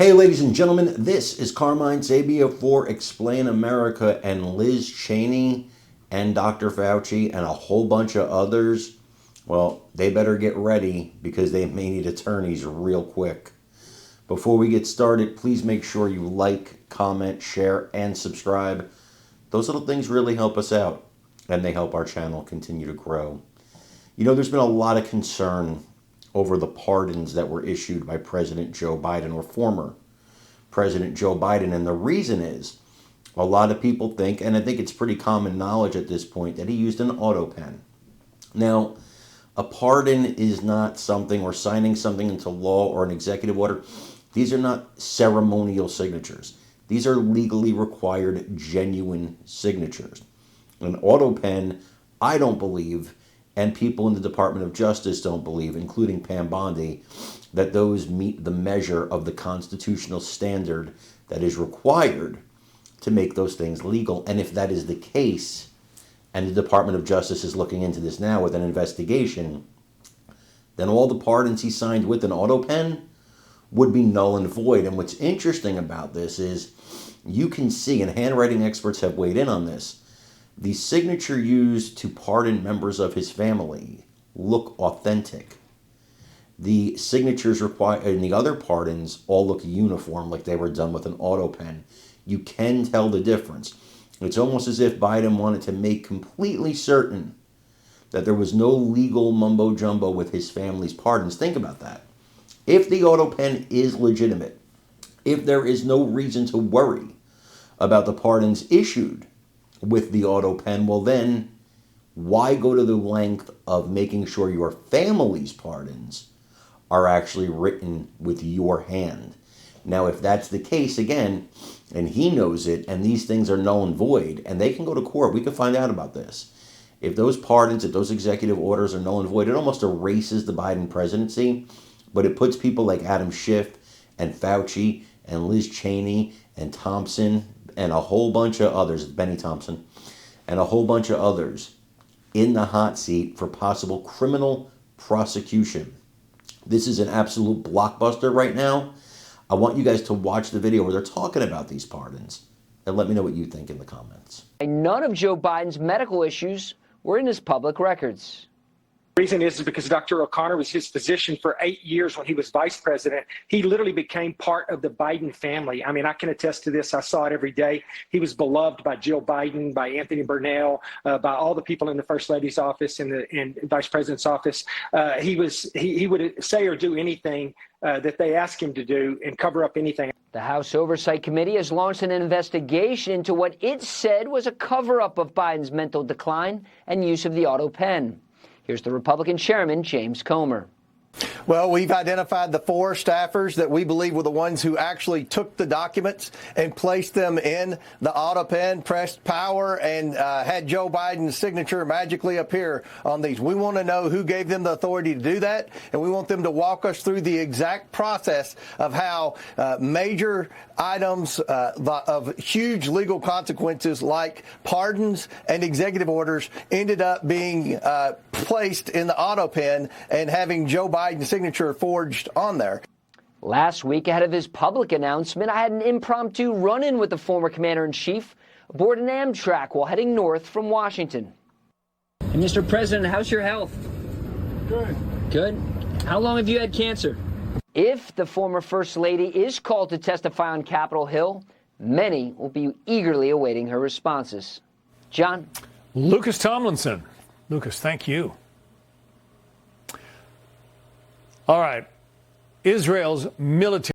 Hey, ladies and gentlemen, this is Carmine Sabia for Explain America, and Liz Cheney and Dr. Fauci and a whole bunch of others. Well, they better get ready because they may need attorneys real quick. Before we get started, please make sure you like, comment, share, and subscribe. Those little things really help us out, and they help our channel continue to grow. You know, there's been a lot of concern over the pardons that were issued by President Joe Biden, or former President Joe Biden. And the reason is, a lot of people think, and I think it's pretty common knowledge at this point, that he used an auto pen. Now, a pardon is not something, or signing something into law or an executive order. These are not ceremonial signatures. These are legally required, genuine signatures. An auto pen, I don't believe, and people in the Department of Justice don't believe, including Pam Bondi, that those meet the measure of the constitutional standard that is required to make those things legal. And if that is the case, and the Department of Justice is looking into this now with an investigation, then all the pardons he signed with an auto pen would be null and void. And what's interesting about this is you can see, and handwriting experts have weighed in on this, the signature used to pardon members of his family look authentic. The signatures required in the other pardons all look uniform, like they were done with an auto pen. You can tell the difference. It's almost as if Biden wanted to make completely certain that there was no legal mumbo jumbo with his family's pardons. Think about that. If the auto pen is legitimate, if there is no reason to worry about the pardons issued with the auto pen, well then, why go to the length of making sure your family's pardons are actually written with your hand? Now, if that's the case, again, and he knows it, and these things are null and void, and they can go to court, we can find out about this. If those pardons, if those executive orders are null and void, it almost erases the Biden presidency, but it puts people like Adam Schiff and Fauci and Liz Cheney and Thompson and a whole bunch of others, Benny Thompson, and a whole bunch of others in the hot seat for possible criminal prosecution. This is an absolute blockbuster right now. I want you guys to watch the video where they're talking about these pardons, and let me know what you think in the comments. None of Joe Biden's medical issues were in his public records. The reason is because Dr. O'Connor was his physician for 8 years when he was vice president. He literally became part of the Biden family. I mean, I can attest to this. I saw it every day. He was beloved by Jill Biden, by Anthony Burnell, by all the people in the First Lady's office and the Vice President's office. He would say or do anything that they asked him to do and cover up anything. The House Oversight Committee has launched an investigation into what it said was a cover-up of Biden's mental decline and use of the auto pen. Here's the Republican chairman, James Comer. Well, we've identified the 4 staffers that we believe were the ones who actually took the documents and placed them in the auto pen, pressed power, and had Joe Biden's signature magically appear on these. We want to know who gave them the authority to do that, and we want them to walk us through the exact process of how major items of huge legal consequences like pardons and executive orders ended up being placed in the auto pen and having Joe Biden's signature forged on there. Last week, ahead of his public announcement, I had an impromptu run-in with the former commander-in-chief aboard an Amtrak while heading north from Washington. And Mr. President, how's your health? Good. Good? How long have you had cancer? If the former First Lady is called to testify on Capitol Hill, many will be eagerly awaiting her responses. John? Lucas Tomlinson. Lucas, thank you. All right. Israel's military